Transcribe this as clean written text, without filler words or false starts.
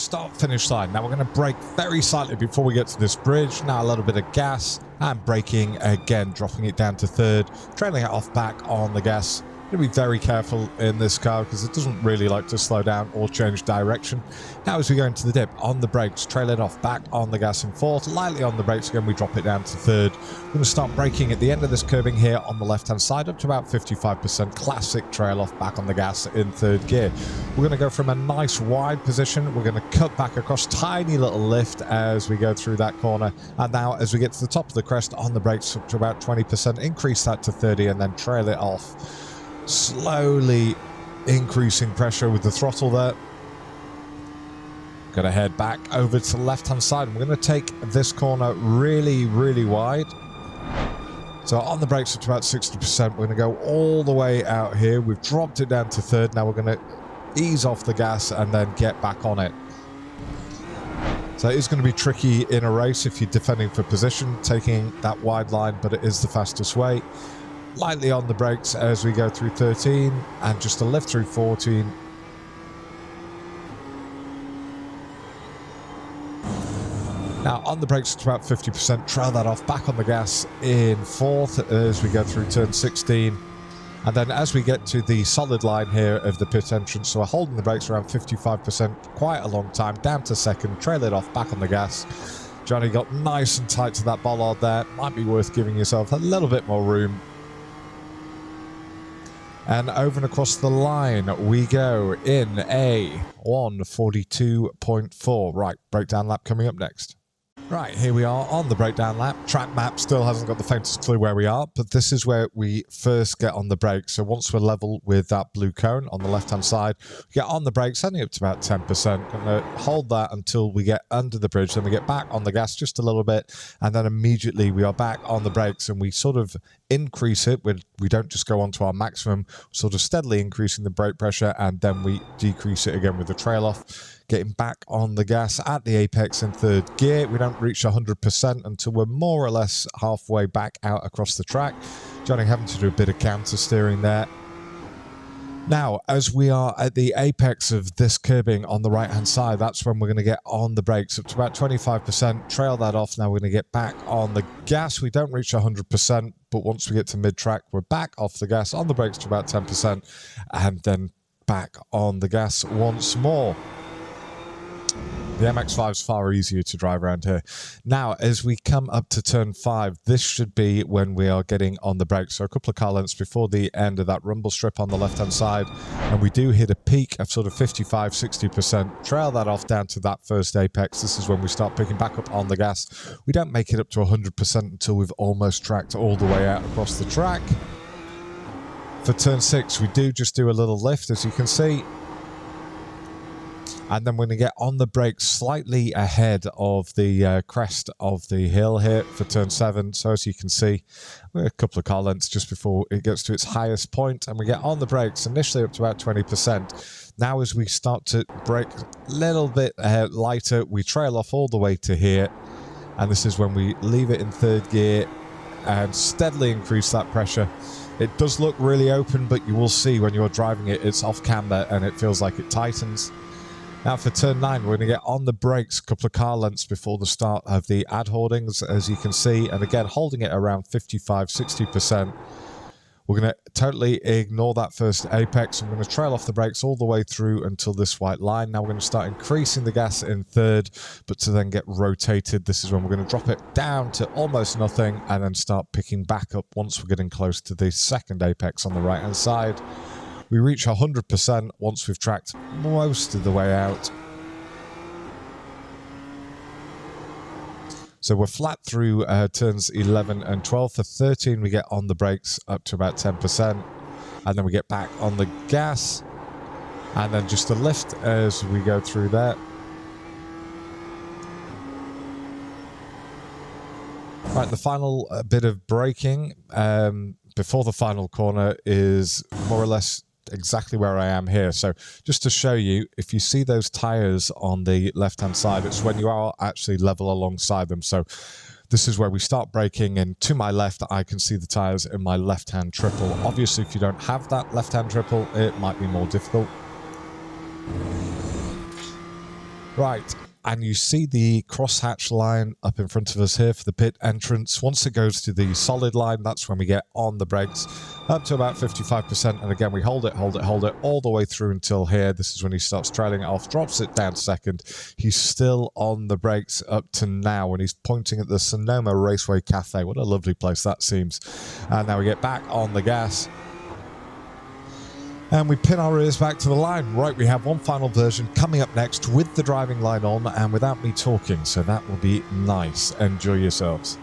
start-finish line. Now we're going to brake very slightly before we get to this bridge. Now a little bit of gas and braking again, dropping it down to third, trailing it off back on the gas. Going to be very careful in this car because it doesn't really like to slow down or change direction. Now as we go into the dip, on the brakes, trail it off back on the gas in fourth, lightly on the brakes again, we drop it down to third. We're going to start braking at the end of this curbing here on the left-hand side up to about 55%. Classic trail off back on the gas in third gear. We're going to go from a nice wide position. We're going to cut back across tiny little lift as we go through that corner. And now as we get to the top of the crest on the brakes up to about 20%, increase that to 30 and then trail it off. Slowly increasing pressure with the throttle there. Going to head back over to the left-hand side. We're going to take this corner really, really wide. So on the brakes up to about 60%. We're going to go all the way out here. We've dropped it down to third. Now we're going to ease off the gas and then get back on it. So it is going to be tricky in a race if you're defending for position, taking that wide line, but it is the fastest way. Lightly on the brakes as we go through 13 and just a lift through 14. Now on the brakes it's about 50%, trail that off back on the gas in fourth as we go through turn 16. And then as we get to the solid line here of the pit entrance, so we're holding the brakes around 55%, quite a long time, down to second, trail it off back on the gas. Johnny got nice and tight to that bollard there. Might be worth giving yourself a little bit more room. And over and across the line we go in a 1:42.4. Right, breakdown lap coming up next. Right, here we are on the breakdown lap. Track map still hasn't got the faintest clue where we are, but this is where we first get on the brakes. So once we're level with that blue cone on the left-hand side, we get on the brakes, only up to about 10%. Going to hold that until we get under the bridge, then we get back on the gas just a little bit, and then immediately we are back on the brakes, and we sort of increase it. We don't just go on to our maximum, sort of steadily increasing the brake pressure, and then we decrease it again with the trail off. Getting back on the gas at the apex in third gear. We don't reach 100% until we're more or less halfway back out across the track. Johnny having to do a bit of counter steering there. Now, as we are at the apex of this curbing on the right-hand side, that's when we're going to get on the brakes up to about 25%, trail that off. Now we're going to get back on the gas. We don't reach 100%, but once we get to mid-track, we're back off the gas, on the brakes to about 10%, and then back on the gas once more. The MX-5 is far easier to drive around here. Now, as we come up to turn 5, this should be when we are getting on the brakes. So a couple of car lengths before the end of that rumble strip on the left-hand side. And we do hit a peak of sort of 55-60%. Trail that off down to that first apex. This is when we start picking back up on the gas. We don't make it up to 100% until we've almost tracked all the way out across the track. For turn 6, we do just do a little lift, as you can see. And then we're going to get on the brakes slightly ahead of the crest of the hill here for turn 7. So as you can see, we're a couple of car lengths just before it gets to its highest point, and we get on the brakes initially up to about 20%. Now as we start to brake a little bit lighter, we trail off all the way to here. And this is when we leave it in third gear and steadily increase that pressure. It does look really open, but you will see when you're driving it, it's off camber and it feels like it tightens. Now for turn 9, we're going to get on the brakes a couple of car lengths before the start of the ad hoardings, as you can see, and again holding it around 55-60%. We're going to totally ignore that first apex. I'm going to trail off the brakes all the way through until this white line. Now we're going to start increasing the gas in third, but to then get rotated, this is when we're going to drop it down to almost nothing and then start picking back up once we're getting close to the second apex on the right-hand side. We reach 100% once we've tracked most of the way out. So we're flat through turns 11 and 12. For 13, we get on the brakes up to about 10%. And then we get back on the gas. And then just a lift as we go through there. Right, the final bit of braking before the final corner is more or less exactly where I am here. So just to show you, if you see those tires on the left hand side, it's when you are actually level alongside them. So this is where we start braking, and to my left I can see the tires in my left hand triple. Obviously if you don't have that left hand triple, it might be more difficult. Right, and you see the crosshatch line up in front of us here for the pit entrance. Once it goes to the solid line, that's when we get on the brakes up to about 55%. And again, we hold it all the way through until here. This is when he starts trailing it off, drops it down second. He's still on the brakes up to now when he's pointing at the Sonoma Raceway Cafe. What a lovely place that seems. And now we get back on the gas. And we pin our ears back to the line. Right, we have one final version coming up next with the driving line on and without me talking, so that will be nice. Enjoy yourselves.